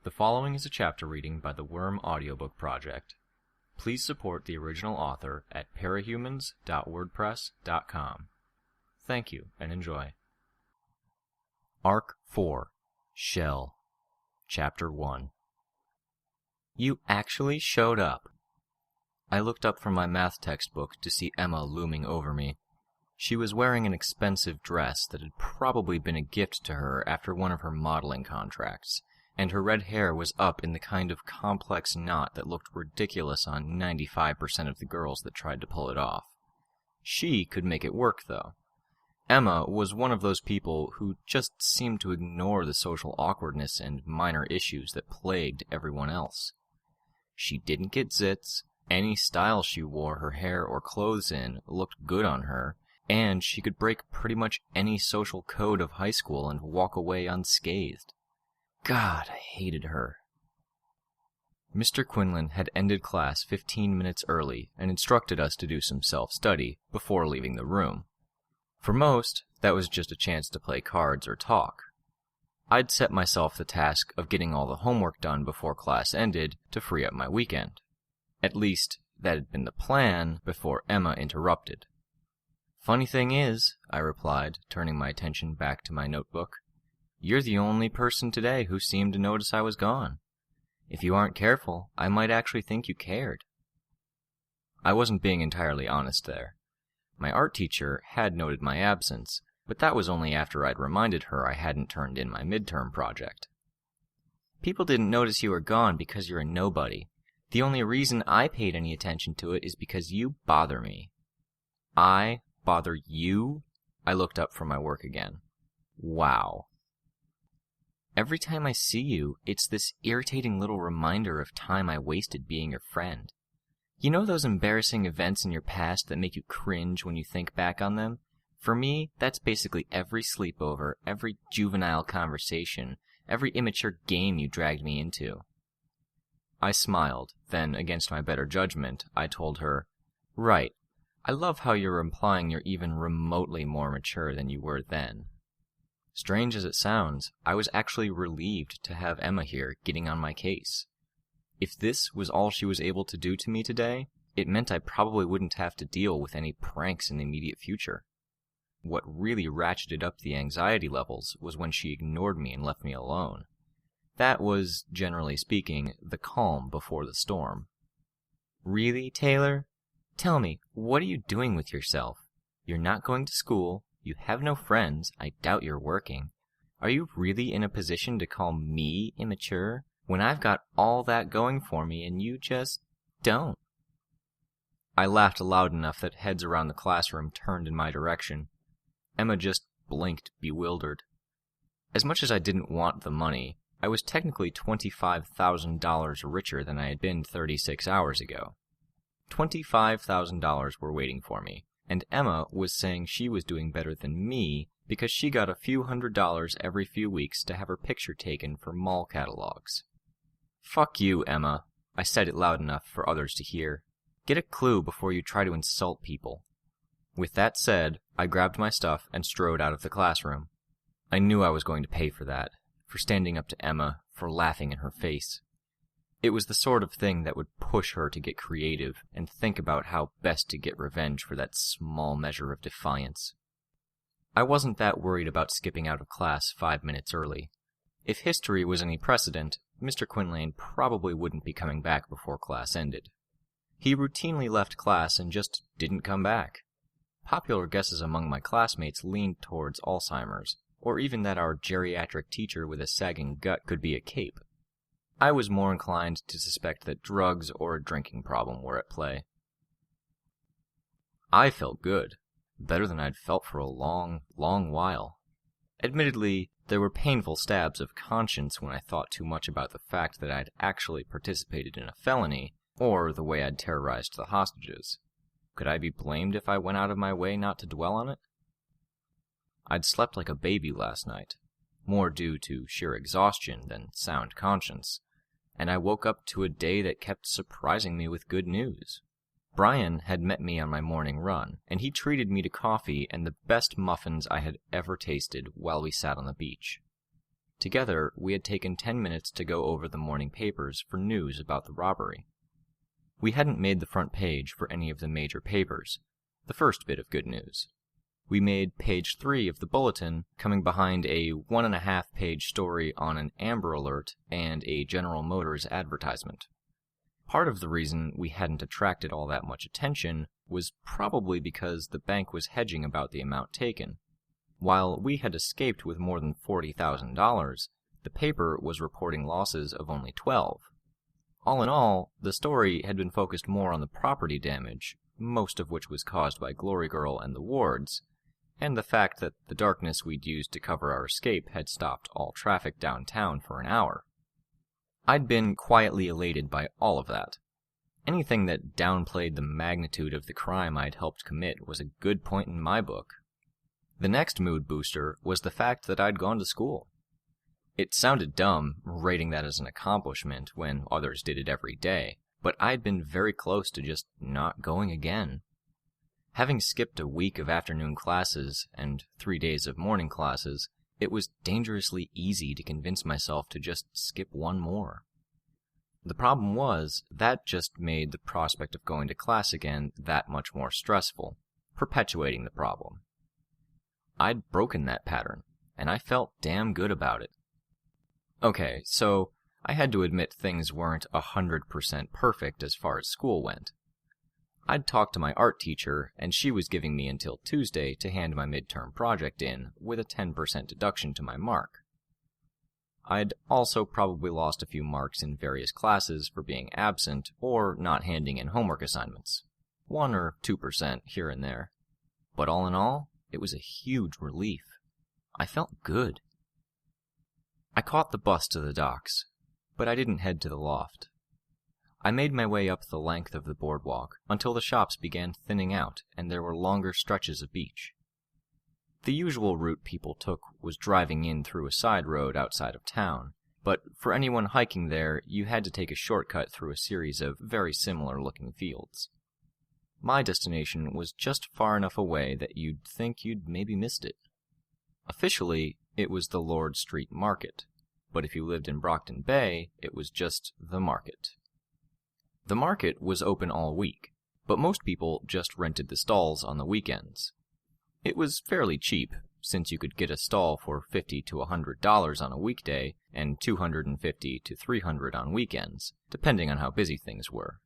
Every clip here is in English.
The following is a chapter reading by the Worm Audiobook Project. Please support the original author at parahumans.wordpress.com. Thank you and enjoy. Arc 4, Shell, Chapter 1. You actually showed up. I looked up from my math textbook to see Emma looming over me. She was wearing an expensive dress that had probably been a gift to her after one of her modeling contracts, and her red hair was up in the kind of complex knot that looked ridiculous on 95% of the girls that tried to pull it off. She could make it work, though. Emma was one of those people who just seemed to ignore the social awkwardness and minor issues that plagued everyone else. She didn't get zits, any style she wore her hair or clothes in looked good on her, and she could break pretty much any social code of high school and walk away unscathed. God, I hated her. Mr. Quinlan had ended class 15 minutes early and instructed us to do some self-study before leaving the room. For most, that was just a chance to play cards or talk. I'd set myself the task of getting all the homework done before class ended to free up my weekend. At least, that had been the plan before Emma interrupted. Funny thing is, I replied, turning my attention back to my notebook, you're the only person today who seemed to notice I was gone. If you aren't careful, I might actually think you cared. I wasn't being entirely honest there. My art teacher had noted my absence, but that was only after I'd reminded her I hadn't turned in my midterm project. People didn't notice you were gone because you're a nobody. The only reason I paid any attention to it is because you bother me. I bother you? I looked up from my work again. Wow. Every time I see you, it's this irritating little reminder of time I wasted being your friend. You know those embarrassing events in your past that make you cringe when you think back on them? For me, that's basically every sleepover, every juvenile conversation, every immature game you dragged me into. I smiled, then, against my better judgment, I told her, Right, I love how you're implying you're even remotely more mature than you were then. Strange as it sounds, I was actually relieved to have Emma here getting on my case. If this was all she was able to do to me today, it meant I probably wouldn't have to deal with any pranks in the immediate future. What really ratcheted up the anxiety levels was when she ignored me and left me alone. That was, generally speaking, the calm before the storm. Really, Taylor? Tell me, what are you doing with yourself? You're not going to school. You have no friends. I doubt you're working. Are you really in a position to call me immature when I've got all that going for me and you just don't? I laughed loud enough that heads around the classroom turned in my direction. Emma just blinked, bewildered. As much as I didn't want the money, I was technically $25,000 richer than I had been 36 hours ago. $25,000 were waiting for me. And Emma was saying she was doing better than me because she got a few $100s every few weeks to have her picture taken for mall catalogs. Fuck you, Emma. I said it loud enough for others to hear. Get a clue before you try to insult people. With that said, I grabbed my stuff and strode out of the classroom. I knew I was going to pay for that, for standing up to Emma, for laughing in her face. It was the sort of thing that would push her to get creative and think about how best to get revenge for that small measure of defiance. I wasn't that worried about skipping out of class 5 minutes early. If history was any precedent, Mr. Quinlan probably wouldn't be coming back before class ended. He routinely left class and just didn't come back. Popular guesses among my classmates leaned towards Alzheimer's, or even that our geriatric teacher with a sagging gut could be a cape. I was more inclined to suspect that drugs or a drinking problem were at play. I felt good, better than I'd felt for a long, long while. Admittedly, there were painful stabs of conscience when I thought too much about the fact that I'd actually participated in a felony, or the way I'd terrorized the hostages. Could I be blamed if I went out of my way not to dwell on it? I'd slept like a baby last night, more due to sheer exhaustion than sound conscience, and I woke up to a day that kept surprising me with good news. Brian had met me on my morning run, and he treated me to coffee and the best muffins I had ever tasted while we sat on the beach. Together, we had taken 10 minutes to go over the morning papers for news about the robbery. We hadn't made the front page for any of the major papers, the first bit of good news. We made page 3 of the bulletin, coming behind a 1.5-page story on an Amber Alert and a General Motors advertisement. Part of the reason we hadn't attracted all that much attention was probably because the bank was hedging about the amount taken. While we had escaped with more than $40,000, the paper was reporting losses of only $12,000. All in all, the story had been focused more on the property damage, most of which was caused by Glory Girl and the Wards, and the fact that the darkness we'd used to cover our escape had stopped all traffic downtown for an hour. I'd been quietly elated by all of that. Anything that downplayed the magnitude of the crime I'd helped commit was a good point in my book. The next mood booster was the fact that I'd gone to school. It sounded dumb, rating that as an accomplishment when others did it every day, but I'd been very close to just not going again. Having skipped a week of afternoon classes and 3 days of morning classes, it was dangerously easy to convince myself to just skip one more. The problem was, that just made the prospect of going to class again that much more stressful, perpetuating the problem. I'd broken that pattern, and I felt damn good about it. Okay, so I had to admit things weren't 100% perfect as far as school went. I'd talked to my art teacher, and she was giving me until Tuesday to hand my midterm project in, with a 10% deduction to my mark. I'd also probably lost a few marks in various classes for being absent or not handing in homework assignments. 1 or 2% here and there. But all in all, it was a huge relief. I felt good. I caught the bus to the docks, but I didn't head to the loft. I made my way up the length of the boardwalk until the shops began thinning out and there were longer stretches of beach. The usual route people took was driving in through a side road outside of town, but for anyone hiking there, you had to take a shortcut through a series of very similar-looking fields. My destination was just far enough away that you'd think you'd maybe missed it. Officially, it was the Lord Street Market, but if you lived in Brockton Bay, it was just the market. The market was open all week, but most people just rented the stalls on the weekends. It was fairly cheap, since you could get a stall for $50 to $100 on a weekday and $250 to $300 on weekends, depending on how busy things were.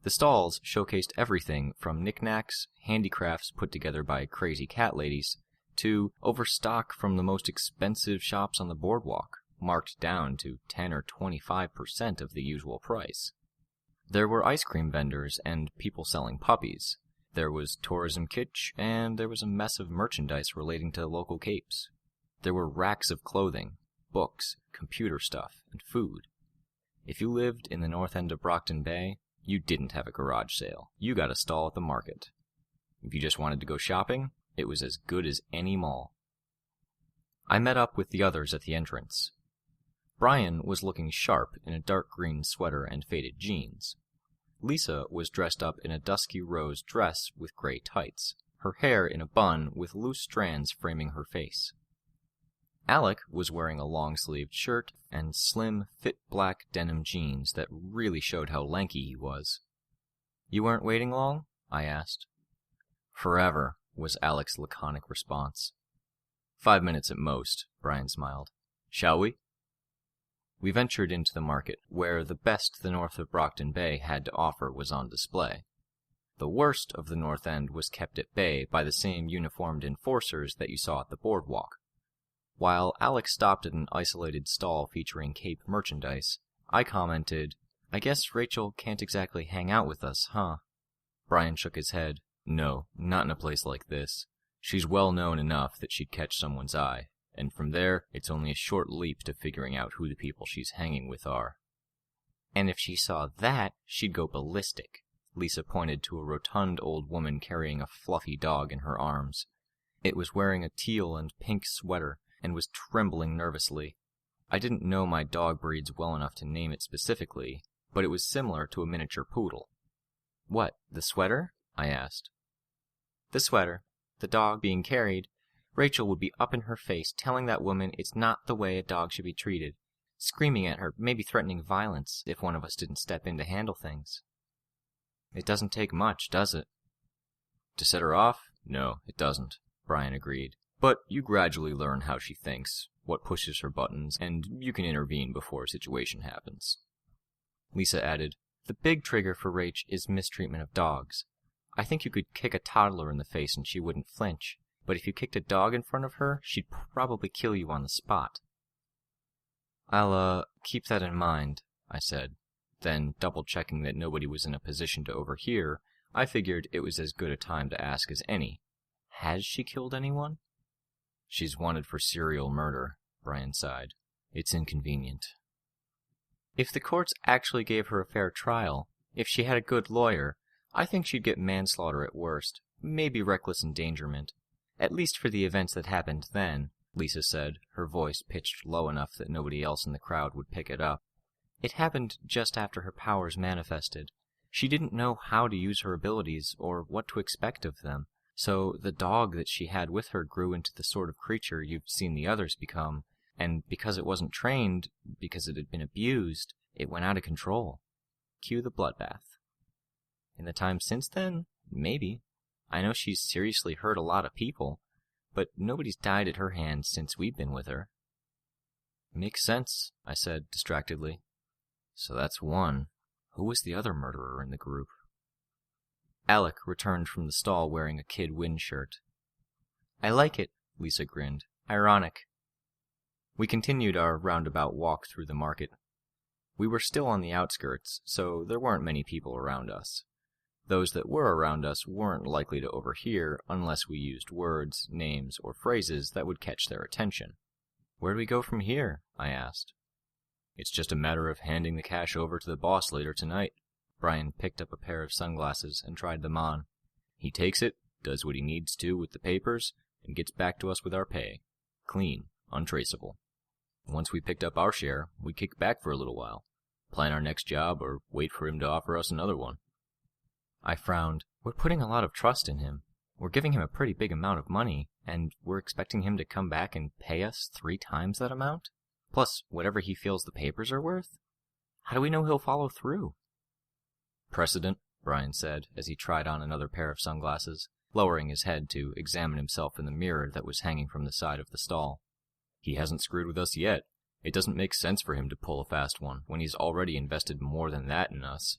The stalls showcased everything from knickknacks, handicrafts put together by crazy cat ladies, to overstock from the most expensive shops on the boardwalk, marked down to 10 or 25% of the usual price. There were ice cream vendors and people selling puppies. There was tourism kitsch, and there was a mess of merchandise relating to local capes. There were racks of clothing, books, computer stuff, and food. If you lived in the north end of Brockton Bay, you didn't have a garage sale. You got a stall at the market. If you just wanted to go shopping, it was as good as any mall. I met up with the others at the entrance. Brian was looking sharp in a dark green sweater and faded jeans. Lisa was dressed up in a dusky rose dress with gray tights, her hair in a bun with loose strands framing her face. Alec was wearing a long-sleeved shirt and slim, fit black denim jeans that really showed how lanky he was. "You weren't waiting long?" I asked. "Forever," was Alec's laconic response. "5 minutes at most," Brian smiled. "Shall we?" We ventured into the market, where the best the north of Brockton Bay had to offer was on display. The worst of the North End was kept at bay by the same uniformed enforcers that you saw at the boardwalk. While Alex stopped at an isolated stall featuring Cape merchandise, I commented, "I guess Rachel can't exactly hang out with us, huh?" Brian shook his head. "No, not in a place like this. She's well known enough that she'd catch someone's eye, and from there, it's only a short leap to figuring out who the people she's hanging with are." "And if she saw that, she'd go ballistic." Lisa pointed to a rotund old woman carrying a fluffy dog in her arms. It was wearing a teal and pink sweater, and was trembling nervously. I didn't know my dog breeds well enough to name it specifically, but it was similar to a miniature poodle. "What, the sweater?" I asked. "The sweater. The dog being carried. Rachel would be up in her face telling that woman it's not the way a dog should be treated, screaming at her, maybe threatening violence if one of us didn't step in to handle things. It doesn't take much, does it? To set her off? No, it doesn't, Brian agreed. But you gradually learn how she thinks, what pushes her buttons, and you can intervene before a situation happens. Lisa added, the big trigger for Rach is mistreatment of dogs. I think you could kick a toddler in the face and she wouldn't flinch, but if you kicked a dog in front of her, she'd probably kill you on the spot. I'll, keep that in mind, I said. Then, double-checking that nobody was in a position to overhear, I figured it was as good a time to ask as any. Has she killed anyone? She's wanted for serial murder, Brian sighed. It's inconvenient. If the courts actually gave her a fair trial, if she had a good lawyer, I think she'd get manslaughter at worst, maybe reckless endangerment. At least for the events that happened then, Lisa said, her voice pitched low enough that nobody else in the crowd would pick it up. It happened just after her powers manifested. She didn't know how to use her abilities or what to expect of them, so the dog that she had with her grew into the sort of creature you've seen the others become, and because it wasn't trained, because it had been abused, it went out of control. Cue the bloodbath. In the time since then, maybe. I know she's seriously hurt a lot of people, but nobody's died at her hands since we've been with her. Makes sense, I said distractedly. So that's one. Who was the other murderer in the group? Alec returned from the stall wearing a Kid Win shirt. I like it, Lisa grinned. Ironic. We continued our roundabout walk through the market. We were still on the outskirts, so there weren't many people around us. Those that were around us weren't likely to overhear unless we used words, names, or phrases that would catch their attention. Where do we go from here? I asked. It's just a matter of handing the cash over to the boss later tonight. Brian picked up a pair of sunglasses and tried them on. He takes it, does what he needs to with the papers, and gets back to us with our pay. Clean, untraceable. Once we picked up our share, we kick back for a little while, plan our next job, or wait for him to offer us another one. I frowned. We're putting a lot of trust in him. We're giving him a pretty big amount of money, and we're expecting him to come back and pay us 3 times that amount? Plus, whatever he feels the papers are worth? How do we know he'll follow through? Precedent, Brian said, as he tried on another pair of sunglasses, lowering his head to examine himself in the mirror that was hanging from the side of the stall. He hasn't screwed with us yet. It doesn't make sense for him to pull a fast one when he's already invested more than that in us.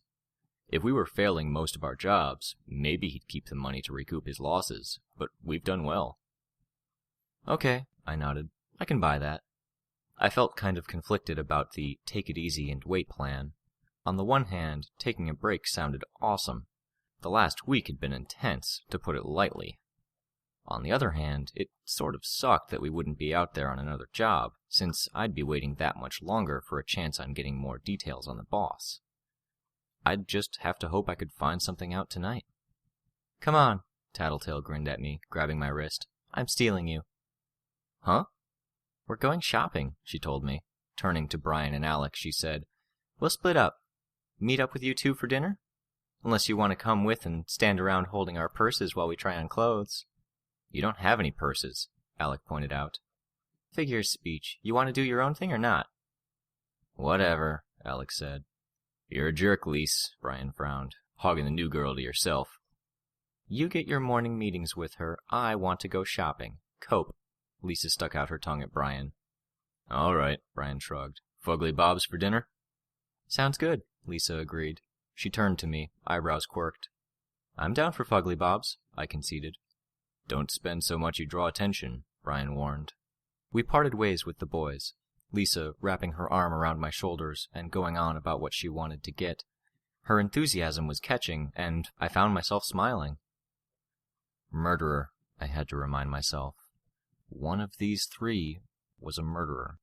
If we were failing most of our jobs, maybe he'd keep the money to recoup his losses, but we've done well. Okay, I nodded. I can buy that. I felt kind of conflicted about the take it easy and wait plan. On the one hand, taking a break sounded awesome. The last week had been intense, to put it lightly. On the other hand, it sort of sucked that we wouldn't be out there on another job, since I'd be waiting that much longer for a chance on getting more details on the boss. I'd just have to hope I could find something out tonight. Come on, Tattletale grinned at me, grabbing my wrist. I'm stealing you. Huh? We're going shopping, she told me. Turning to Brian and Alec, she said, We'll split up. Meet up with you two for dinner? Unless you want to come with and stand around holding our purses while we try on clothes. You don't have any purses, Alec pointed out. Figure of speech. You want to do your own thing or not? Whatever, Alec said. You're a jerk, Lise, Brian frowned, hogging the new girl to yourself. You get your morning meetings with her. I want to go shopping. Cope. Lisa stuck out her tongue at Brian. All right, Brian shrugged. Fugly Bob's for dinner? Sounds good, Lisa agreed. She turned to me, eyebrows quirked. I'm down for Fugly Bob's, I conceded. Don't spend so much you draw attention, Brian warned. We parted ways with the boys, Lisa wrapping her arm around my shoulders and going on about what she wanted to get. Her enthusiasm was catching, and I found myself smiling. Murderer, I had to remind myself. One of these 3 was a murderer.